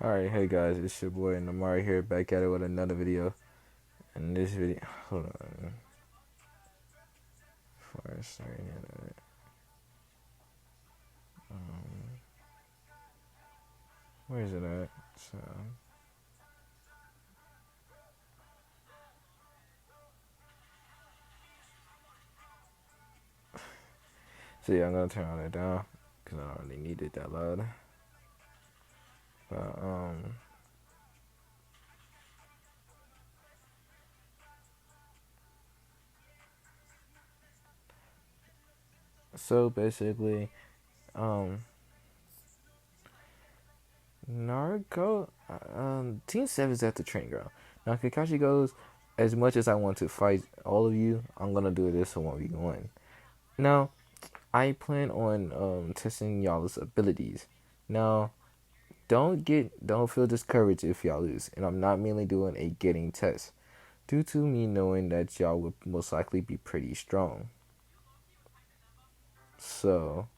Alright, hey guys, it's your boy Namari here, back at it with another video. And this video, hold on, before I start it, um, where is it at? So yeah, I'm gonna turn all that down because I don't really need it that loud. But so basically, um, Naruto, Team Seven's at the training ground. Now Kakashi goes, as much as I want to fight all of you, I'm gonna do this for 1v1. Now, I plan on testing y'all's abilities. Now, don't feel discouraged if y'all lose, and I'm not mainly doing a getting test, due to me knowing that y'all would most likely be pretty strong. So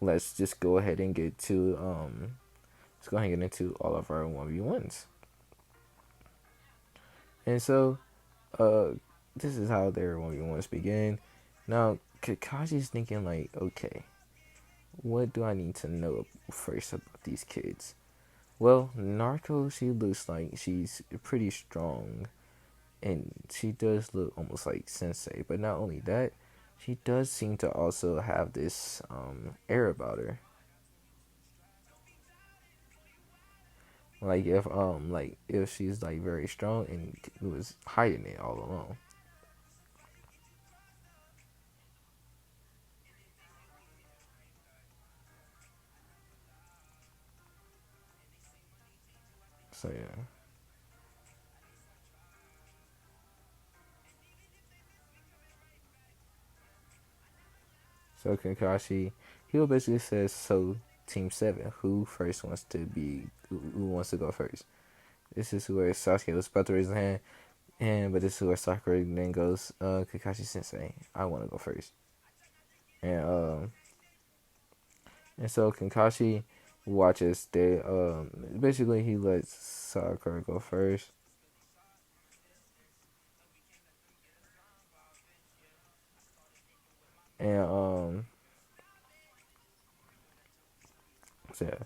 let's just go ahead and get to let's go ahead and get into all of our 1v1s. And so uh this is how their 1v1s begin. Now Kakashi's thinking like, okay, what do I need to know first about these kids? Well, Narco, she looks like she's pretty strong, and she does look almost like Sensei. But not only that, she does seem to also have this air about her. Like if she's like very strong and was hiding it all along. So yeah. So Kakashi, he'll basically says, so Team Seven, who first wants to be, who wants to go first? This is where Sasuke was about to raise his hand, but this is where Sakura then goes, Kakashi Sensei, I want to go first. And so Kakashi watches. They basically he lets Sakura go first, and so yeah.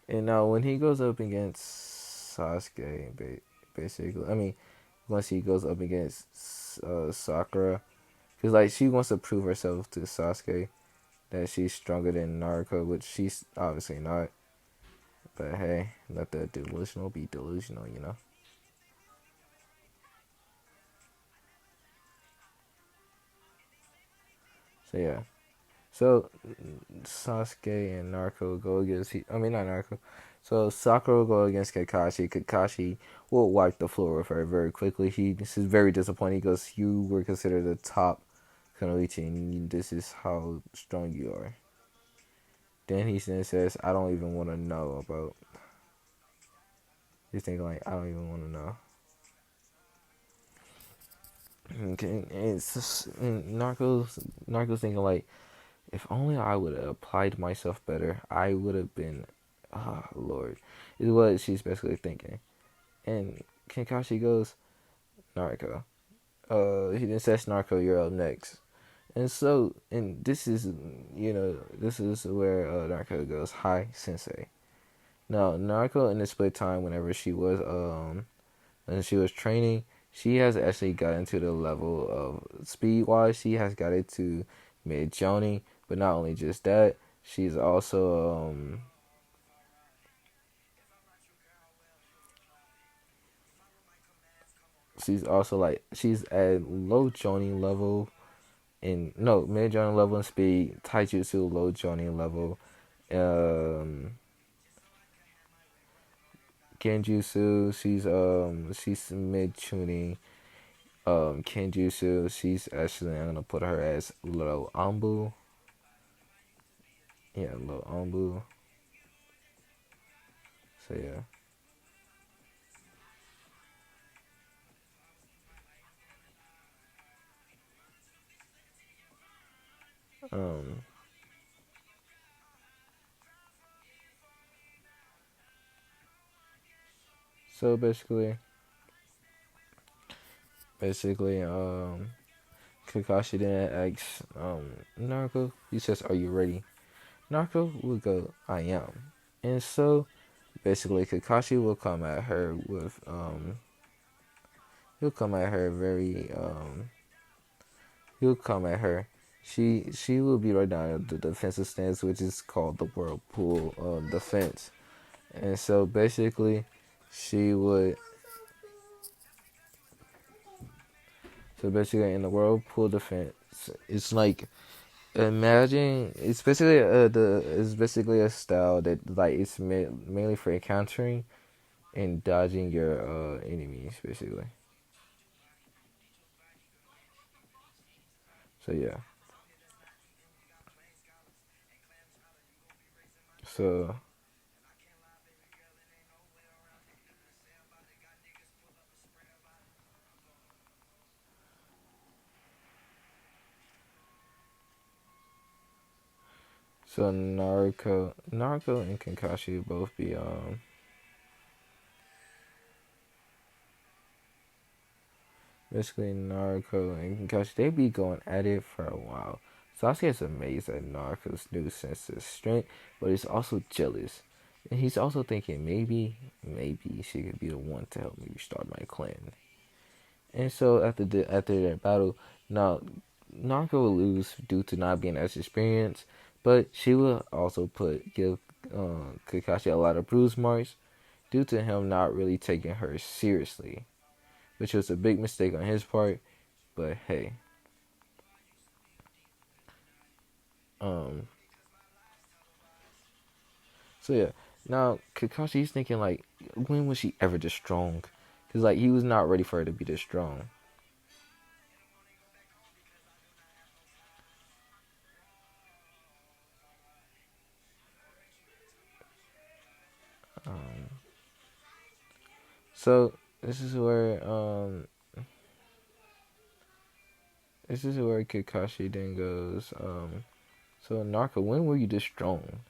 And now when he goes up against Sasuke, basically, I mean, once he goes up against Sakura, because like she wants to prove herself to Sasuke that she's stronger than Naruto, which she's obviously not. But hey, let the delusional be delusional, you know. So yeah. So Sasuke and Naruto go against. I mean, not Naruto. So Sakura will go against Kakashi. Kakashi will wipe the floor with her very quickly. This is very disappointing. He goes, "You were considered the top Kunoichi, and this is how strong you are." Then he then says, "I don't even want to know about." He's thinking like, "I don't even want to know." Okay, and Narco's thinking like, if only I would have applied myself better, I would have been. Ah, oh, Lord, is what she's basically thinking. And Kakashi goes, Naruto. He then says, Narco, you're up next. And so, and this is, this is where Narco goes, hi, Sensei. Now, Narco in the split time, when she was training, she has actually gotten to the level of speed wise. She has got it to mid Johnny, but not only just that, she's also like she's at low Jonin level in no mid Jonin level in speed, Taijutsu low Jonin level, um, Genjutsu she's mid tuning, Kenjutsu she's actually I'm gonna put her as low Ambu, yeah low Ambu, so yeah. Um, So basically, Kakashi then asks Naruto. He says, "Are you ready?" Naruto will go, "I am." And so basically, Kakashi will come at her with he'll come at her very he'll come at her. She will be right down at the defensive stance, which is called the whirlpool defense. And so basically, she would so basically in the whirlpool defense, it's like imagine it's basically it's basically a style that like it's mainly for encountering and dodging your enemies basically. So yeah. So so Naruto and Kakashi both be basically Naruto and Kakashi they be going at it for a while. Sasuke is amazed at Naruto's new sense of strength, but he's also jealous. And he's also thinking maybe she could be the one to help me restart my clan. And so after that battle, now Naruto will lose due to not being as experienced, but she will also give Kakashi a lot of bruise marks due to him not really taking her seriously, which was a big mistake on his part. But hey, um, so yeah, now Kakashi's thinking like, when was she ever this strong? Cause like he was not ready for her to be this strong. Um, so this is where Kakashi then goes. So Narco, when were you this strong?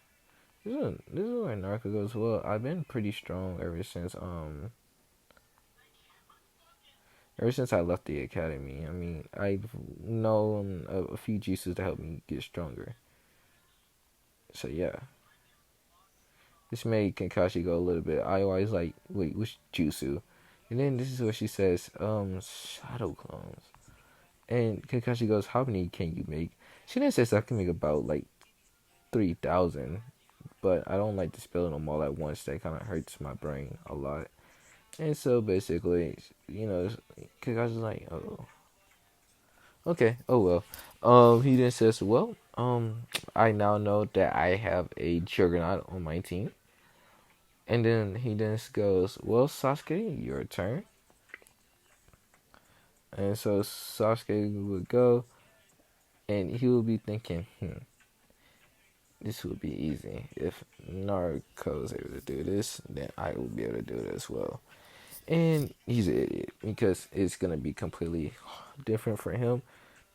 This is where Narco goes. Well, I've been pretty strong ever since I left the academy. I mean, I've known a few juices to help me get stronger. So yeah, this made Kakashi go a little bit. I always like, wait, which jutsu? And then this is what she says, shadow clones. And Kakashi goes, how many can you make? She then says I can make about like 3,000, but I don't like dispelling them all at once. That kind of hurts my brain a lot. And so basically, Kakashi's like, oh, okay, oh well. He then says, well, I now know that I have a juggernaut on my team. And then he then goes, well, Sasuke, your turn. And so Sasuke would go, and he would be thinking, this would be easy. If Naruto is able to do this, then I will be able to do it as well. And he's an idiot because it's gonna be completely different for him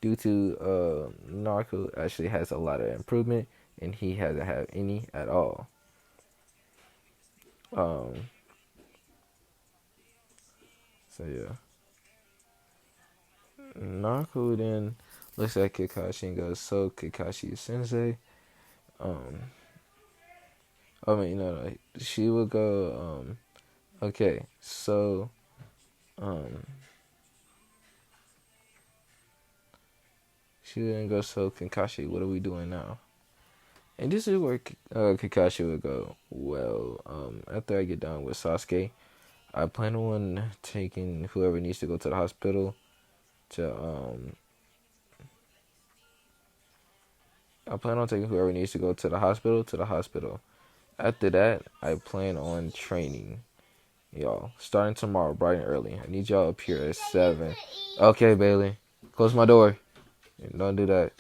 due to Narco actually has a lot of improvement and he hasn't had any at all. Um, so yeah, Narco then looks at Kakashi and goes, "So Kakashi Sensei, um, I mean, no, she would go, okay, so, um, she then goes, so Kakashi, what are we doing now?" And this is where Kakashi would go, well, after I get done with Sasuke, I plan on taking whoever needs to go to the hospital to I plan on taking whoever needs to go to the hospital to the hospital. After that, I plan on training y'all starting tomorrow bright and early. I need y'all up here at 7. Okay, Bailey, close my door. Don't do that.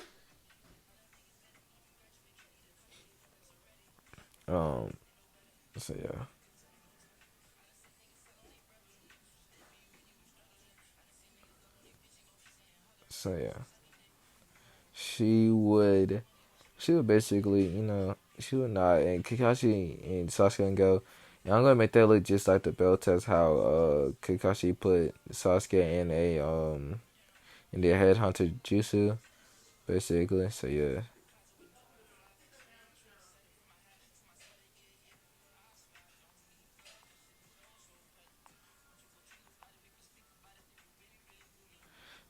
Um. So yeah. So yeah. She would basically, she would not, and Kakashi and Sasuke and go, And I'm gonna make that look just like the bell test. How Kakashi put Sasuke in the headhunter jutsu, basically. So yeah.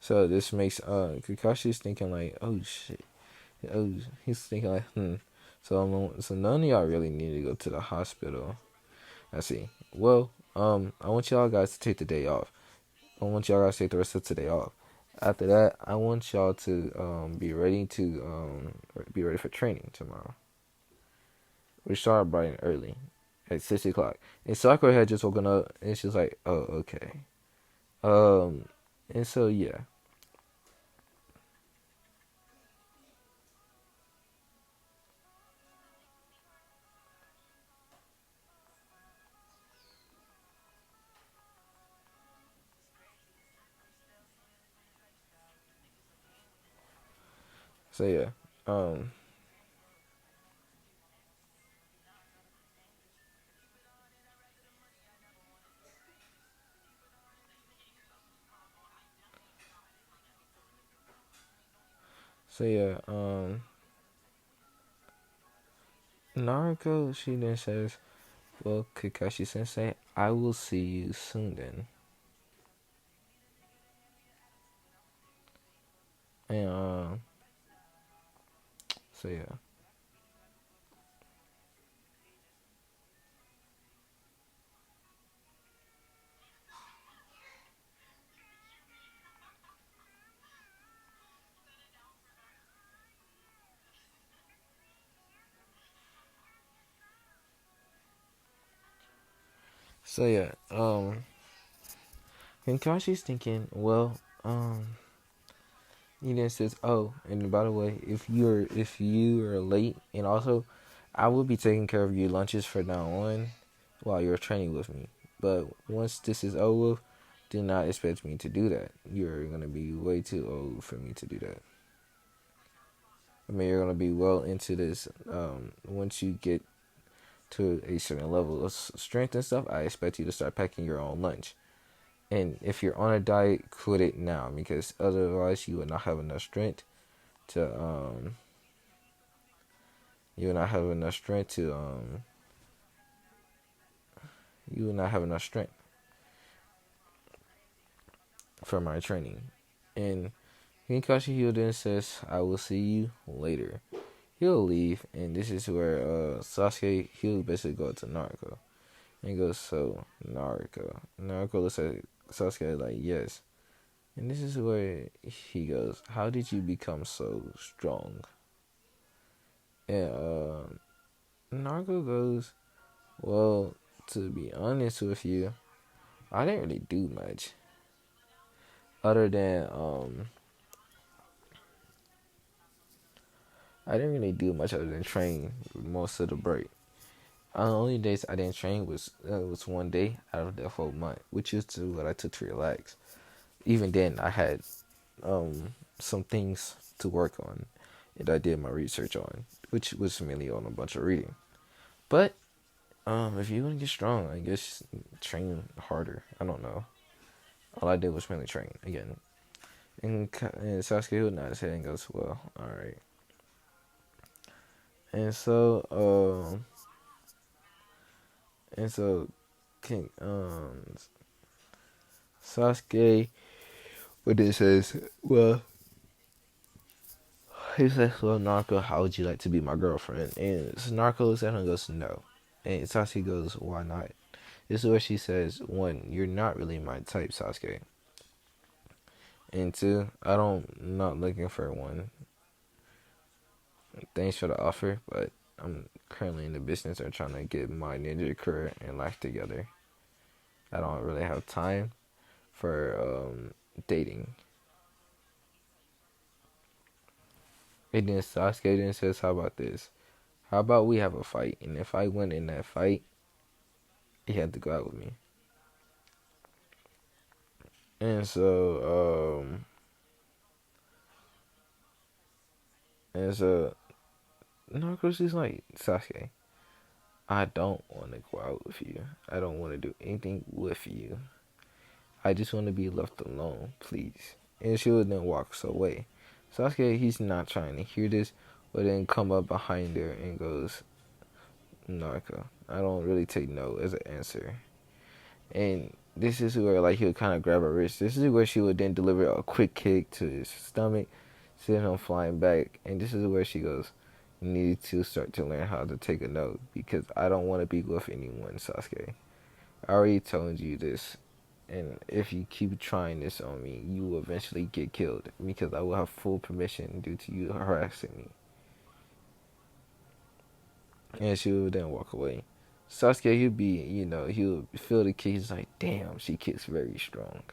So this makes Kakashi's thinking like, oh shit, oh he's thinking like, So none of y'all really need to go to the hospital. I see. Well, I want y'all guys to take the day off. I want y'all guys to take the rest of today off. After that, I want y'all to be ready for training tomorrow. We start bright and early at 6 o'clock. And Sakura had just woken up and she's like, oh okay. Um, and so yeah, so yeah, um, so yeah, Naruto she then says, well, Kakashi Sensei, I will see you soon then. And so yeah. So yeah, Kakashi's thinking, well, he then says, "Oh, and by the way, if you are late, and also, I will be taking care of your lunches from now on, while you're training with me. But once this is over, do not expect me to do that. You're gonna be way too old for me to do that. I mean, you're gonna be well into this. Once you get to a certain level of strength and stuff, I expect you to start packing your own lunch. And if you're on a diet, quit it now because otherwise you will not have enough strength to you will not have enough strength to you will not have enough strength for my training." And Kakashi Hill then says, "I will see you later." He'll leave, and this is where Sasuke he'll basically go to Naruto. And he goes, "So Naruto." Naruto looks at Sasuke like, "Yes." And this is where he goes, "How did you become so strong?" And Naruto goes, "Well, to be honest with you, I didn't really do much other than I didn't really do much other than train most of the break. The only days I didn't train was one day out of the whole month, which is to what I took to relax. Even then, I had some things to work on, and I did my research on, which was mainly on a bunch of reading. But if you want to get strong, I guess train harder. I don't know. All I did was mainly train again." And Sasuke would nod his head and goes, "Well, all right." And so and so King Sasuke, but then says, "Well," he says, "Well, Naruto, how would you like to be my girlfriend?" And Naruto looks at him and goes, "No." And Sasuke goes, "Why not?" This is where she says, "One, you're not really my type, Sasuke. And two, I don't not looking for one. Thanks for the offer, but I'm currently in the business of trying to get my ninja career and life together. I don't really have time for dating." And then Sasuke then says, "How about this? How about we have a fight? And if I win in that fight, he had to go out with me." And so, and so, no, cause she's like, "Sasuke, I don't want to go out with you. I don't want to do anything with you. I just want to be left alone, please. And she would then walks away. Sasuke, he's not trying to hear this, but then come up behind her and goes, Narco. I don't really take no as an answer. And this is where like he would kind of grab her wrist. This is where she would then deliver a quick kick to his stomach, send him flying back. And this is where she goes, you need to start to learn how to take a note because I don't want to be with anyone, Sasuke. I already told you this. And if you keep trying this on me, you will eventually get killed because I will have full permission due to you harassing me. And she would then walk away. Sasuke, he'd be, he would feel the kick. He's like, damn, she kicks very strong.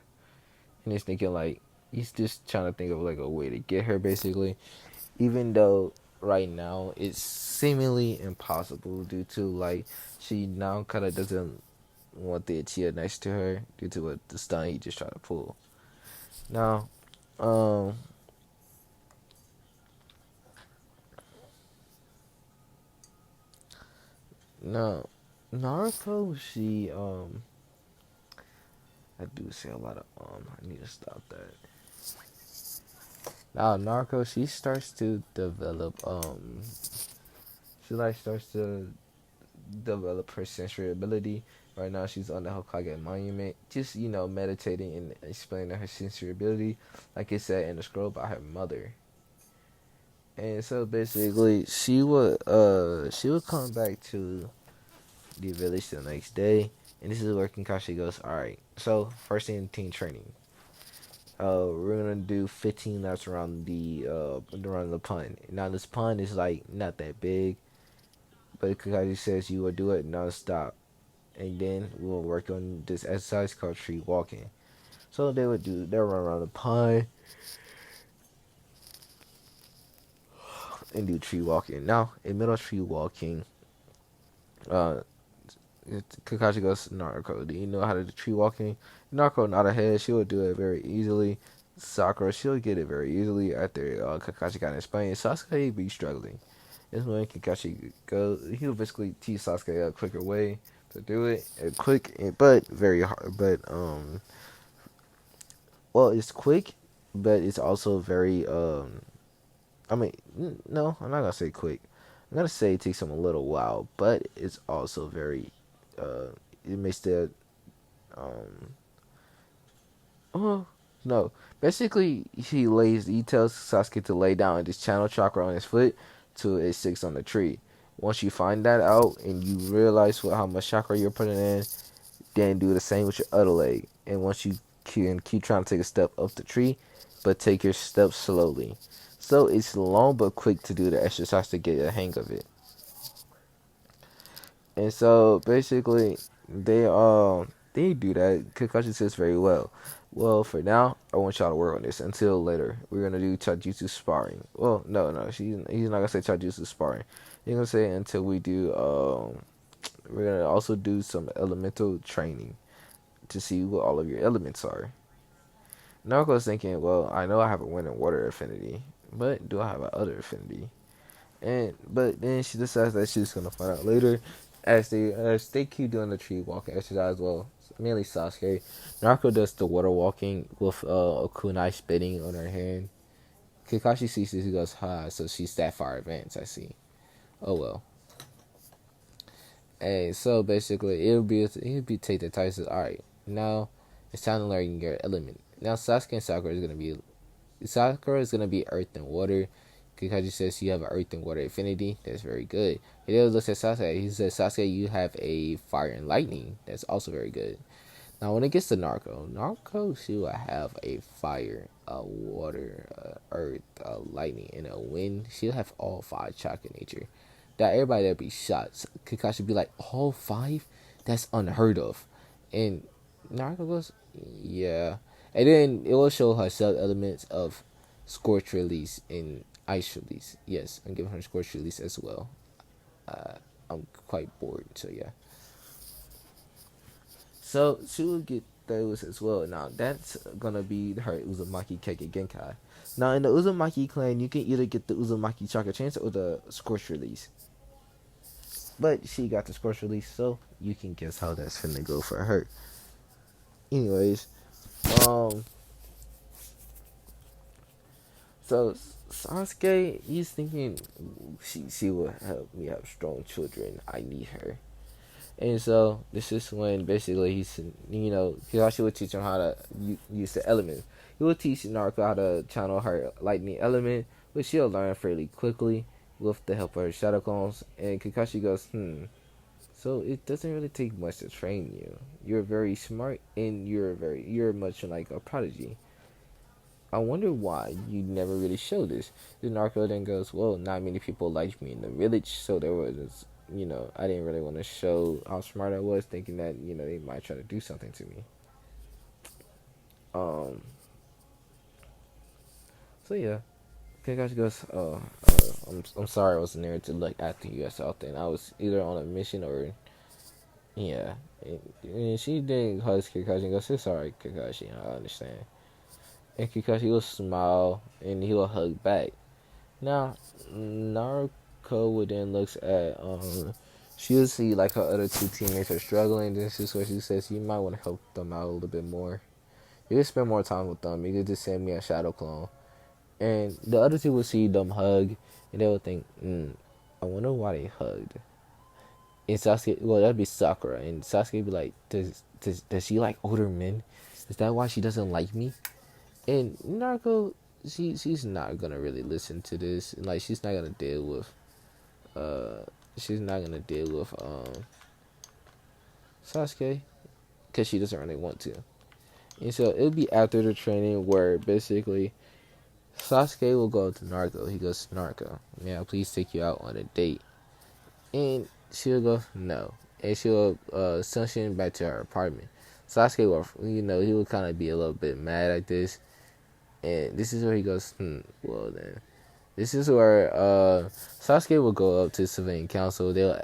And he's thinking, like, he's just trying to think of, like, a way to get her, basically. Even though right now it's seemingly impossible due to, like, she now kind of doesn't want the Uchiha next to her due to what the stun he just tried to pull. Now, um, now, Naruto, I do say a lot of, I need to stop that. Now, Narco, she starts to develop, she like starts to develop her sensory ability. Right now, she's on the Hokage monument, just meditating and explaining her sensory ability, like it said in the scroll about her mother. And so basically, she would come back to the village the next day, and this is where Kakashi goes. All right, so first thing in team training. We're gonna do 15 laps around the pond. Now this pond is like not that big, but Kakashi says you will do it non-stop, and then we will work on this exercise called tree walking. So they'll run around the pond and do tree walking. Now in middle of tree walking, uh, Kakashi goes, Naruto, do you know how to do tree walking? Naruto not ahead. She will do it very easily. Sakura, she'll get it very easily after Kakashi got explained. Sasuke be struggling. This when Kakashi goes, he'll basically teach Sasuke a quicker way to do it. Quick, but very hard. But well, it's quick, but it's also very I mean, no, I'm not gonna say quick. I'm gonna say it takes him a little while, but it's also very it makes the um oh no. Basically he tells Sasuke to lay down this channel chakra on his foot till it sticks on the tree. Once you find that out and you realize how much chakra you're putting in, then do the same with your other leg. And once you can keep trying to take a step up the tree, but take your steps slowly. So it's long but quick to do the exercise to get a hang of it. And so basically, they do that. Kakashi says very well. Well, for now, I want y'all to work on this until later. We're gonna do Chajutsu sparring. Well, no, he's not gonna say Chajutsu sparring. He's gonna say until we do. We're gonna also do some elemental training to see what all of your elements are. Naruto's thinking, well, I know I have a wind and water affinity, but do I have a other affinity? But then she decides that she's gonna find out later as they keep doing the tree walking exercise. Well, mainly Sasuke. Naruto does the water walking with a kunai spitting on her hand. Kakashi sees this, he goes, "Ha!" So she's that far advanced. I see. Oh well. Hey, so basically, it'll be take the time. Says, all right, now it's time to learn your element. Now Sasuke and Sakura is gonna be earth and water. Kakashi says you have an earth and water affinity. That's very good. He then looks at Sasuke. He says, Sasuke, you have a fire and lightning. That's also very good. Now, when it gets to Narco, she will have a fire, a water, earth, a lightning, and a wind. She'll have all five chakra nature. That everybody there be shots. Kakashi be like, all five? That's unheard of. And Narco goes, yeah. And then it will show her sub elements of Scorch Release and Ice Release. Yes, I'm giving her Scorch Release as well. Uh, I'm quite bored, so yeah. So she will get those as well. Now that's gonna be her Uzumaki Keke Genkai. Now in the Uzumaki clan, you can either get the Uzumaki Chakra Chance or the Scorch Release. But she got the course release, so you can guess how that's finna go for her. Anyways, um, so Sasuke, he's thinking she will help me have strong children. I need her. And so this is when basically he's, Kakashi would teach him how to use the elements. He would teach Naruto how to channel her lightning element, which she'll learn fairly quickly with the help of her shadow clones. And Kakashi goes, so it doesn't really take much to train you. You're very smart and you're much like a prodigy. I wonder why you never really show this. The Naruto then goes, well, not many people liked me in the village, so there was, I didn't really want to show how smart I was, thinking that, they might try to do something to me. Um, so yeah, Kakashi goes, I'm sorry I wasn't there to like after you guys out there. And I was either on a mission or, yeah. And she then hugs Kakashi and goes, it's alright, Kakashi, I understand. And Kakashi will smile and he will hug back. Now, Naruto would then looks at she'll see like her other two teammates are struggling. This is where she says you might want to help them out a little bit more. You could spend more time with them. You could just send me a shadow clone. And the other two would see them hug, and they would think, I wonder why they hugged. And Sasuke, well, that'd be Sakura, and Sasuke would be like, does she like older men? Is that why she doesn't like me? And Naruto, she's not gonna really listen to this. Like she's not gonna deal with uh she's not gonna deal with Sasuke because she doesn't really want to. And so it'll be after the training where basically Sasuke will go to Naruto. He goes, Naruto, may I please take you out on a date? And she'll go, no. And she'll sunshine back to her apartment. Sasuke will, he will kind of be a little bit mad at this. And this is where he goes, well then. This is where Sasuke will go up to the civilian council. They'll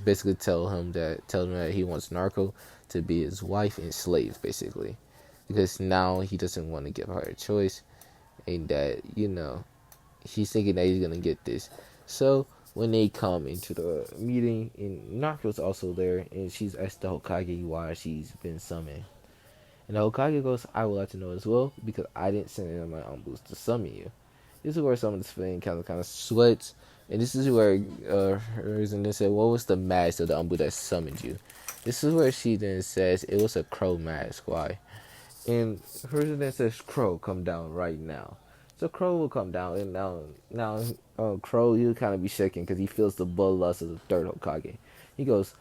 basically tell him that he wants Naruto to be his wife and slave, basically, because now he doesn't want to give her a choice, and that he's thinking that he's gonna get this. So when they come into the meeting, and Naruto's also there, and she's asked the Hokage why she's been summoned. And the Hokage goes, I would like to know as well, because I didn't send any of my umbus to summon you. This is where some of the civilian council kind of sweats. And this is where Hiruzen then said, what was the mask of the umbu that summoned you? This is where she then says, it was a crow mask. Why? And Hiruzen then says, Crow, come down right now. So Crow will come down, and now Crow, he'll kind of be shaking because he feels the bloodlust of the third Hokage. He goes,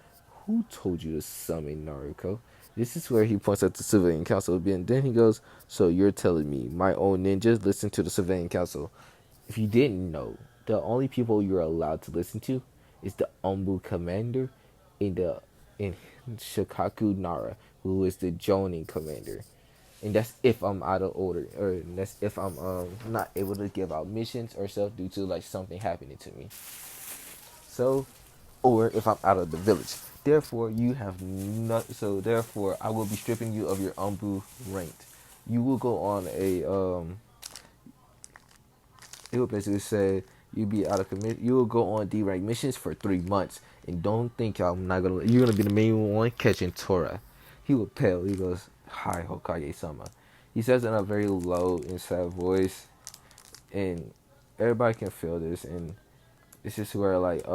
who told you to summon Naruto? This is where he points at the civilian council, and then he goes, so you're telling me my own ninjas listen to the civilian council? If you didn't know, the only people you're allowed to listen to is the Ombu commander in Shikaku Nara, who is the Jonin commander. And that's if I'm out of order, or that's if I'm not able to give out missions or stuff due to like something happening to me. So, or if I'm out of the village. Therefore, you have not. So therefore, I will be stripping you of your Umbu ranked. You will go on a It will basically say you'll be out of commit. You will go on D rank missions for 3 months, and don't think I'm not gonna. You're gonna be the main one catching Tora. He will pale. He goes, "Hi, Hokage-sama." He says in a very low and sad voice, and everybody can feel this. And it's just where like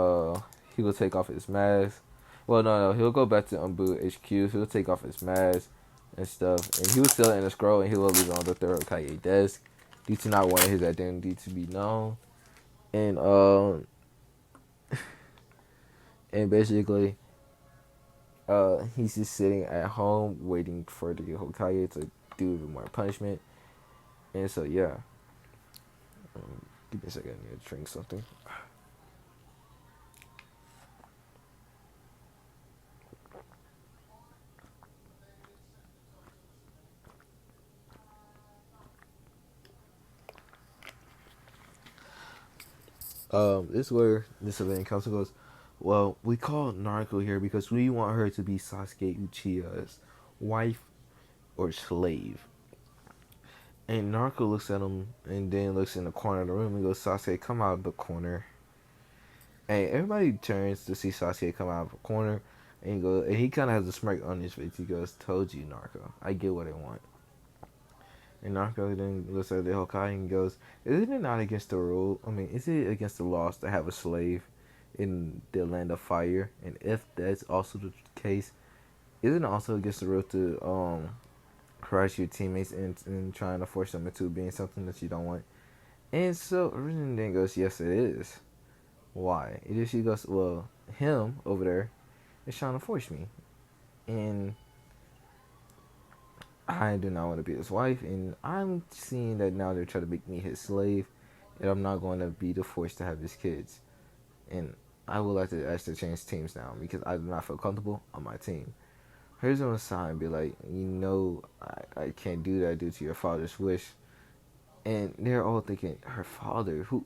he will take off his mask. Well, no, he'll go back to Umbu HQ. He'll take off his mask and stuff, and he was still in the scroll, and he will leave it on the third Hokage desk due to not wanting his identity to be known. And and basically he's just sitting at home waiting for the Hokage to do even more punishment. And so yeah, give me a second, I need to drink something. This is where the civilian council goes, well, we call Naruto here because we want her to be Sasuke Uchiha's wife or slave. And Naruto looks at him and then looks in the corner of the room and goes, Sasuke, come out of the corner. And everybody turns to see Sasuke come out of a corner, and he kind of has a smirk on his face. He goes, "Told you, Narco. I get what I want." And Narco then looks at the Hokage and goes, "Isn't it not against the rule? I mean, is it against the laws to have a slave in the land of fire? And if that's also the case, isn't it also against the rule to harass your teammates and trying to force them into being something that you don't want?" And so Arisen then goes, "Yes, it is. Why?" And then she goes, "Well, him over there is trying to force me, and I do not want to be his wife, and I'm seeing that now they're trying to make me his slave, and I'm not going to be the force to have his kids. And I would like to ask to change teams now because I do not feel comfortable on my team." Hers on the side and be like, I can't do that due to your father's wish. And they're all thinking, her father? Who?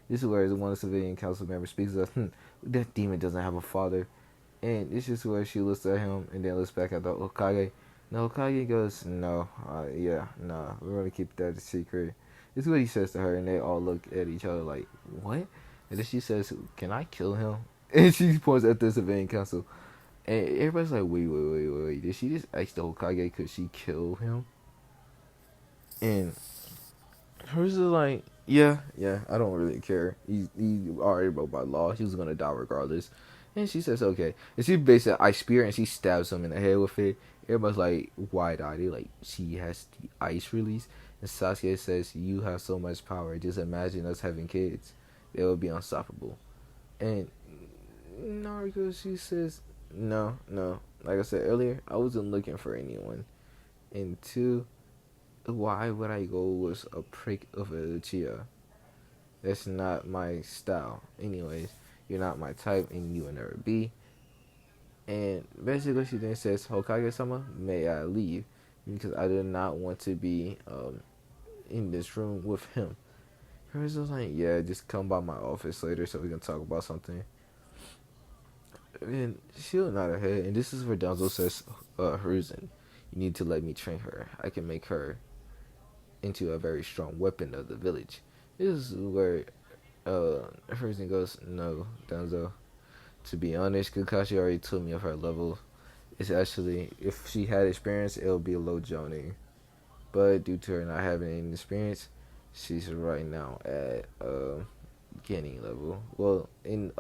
This is where one of the civilian council members speaks up, that demon doesn't have a father. And this is where she looks at him and then looks back at the Hokage. The Hokage goes, "No, yeah, no, we're going to keep that a secret." This is what he says to her, and they all look at each other like, "What?" And then she says, "Can I kill him?" And she points at the civilian council. And everybody's like, wait. Did she just ask the Hokage could she kill him? And hers is like, yeah, I don't really care. He already broke by law. He was gonna die regardless. And she says, okay. And she basically ice spear and she stabs him in the head with it. Everybody's like wide eyed. Like she has the ice release. And Sasuke says, "You have so much power. Just imagine us having kids. They would be unstoppable." And Naruto, she says, no. Like I said earlier, I wasn't looking for anyone. And two, why would I go with a prick of a Uchiha? That's not my style. Anyways, you're not my type and you will never be. And basically she then says, "Hokage-sama, may I leave? Because I do not want to be in this room with him." Hers was like, "Yeah, just come by my office later so we can talk about something." And she'll nod her head, and this is where Danzo says, Hiruzen, you need to let me train her. I can make her into a very strong weapon of the village. This is where Hiruzen goes, "No, Danzo. To be honest, Kakashi already told me of her level. It's actually, if she had experience, it'll be a low Johnny. But due to her not having any experience, she's right now at beginning level. Well, in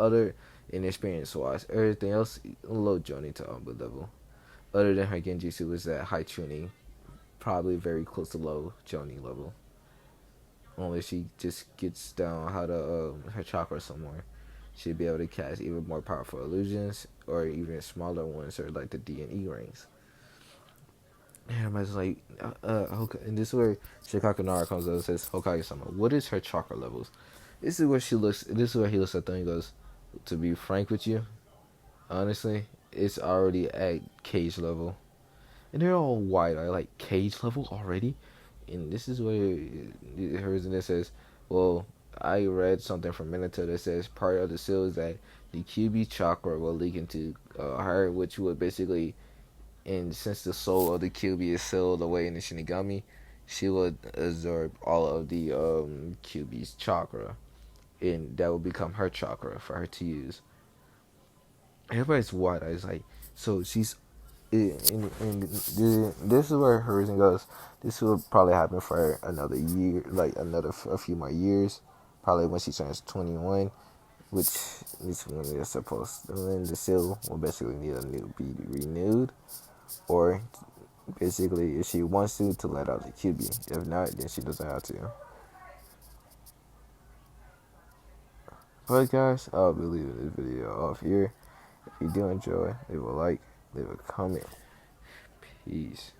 experience wise, everything else low Johnny to Amba level. Other than her Genjutsu was at high tuning, probably very close to low Johnny level. Unless she just gets down how to her chakra somewhere, she'd be able to cast even more powerful illusions or even smaller ones, or like the D and E rings." And everybody's like, and this is where Shikaku comes up and says, "Hokage-sama, what is her chakra levels?" This is where she looks. This is where he looks at them and goes, "To be frank with you, honestly, it's already at cage level." And they're all wide eyed, like, cage level already? And this is where hers and it says, "Well, I read something from Minato that says part of the seal is that the QB chakra will leak into her, which would basically, and since the soul of the QB is sealed away in the Shinigami, she would absorb all of the QB's chakra, and that would become her chakra for her to use." Everybody's wide eyed, like, so she's and this is where Horizon goes. This will probably happen for another year, like a few more years. Probably when she turns 21, which is when they're supposed to. Then the seal will basically need be renewed, or basically, if she wants to let out the QB. If not, then she doesn't have to. But guys, I'll be leaving this video off here. If you do enjoy, leave a like, leave a comment. Peace.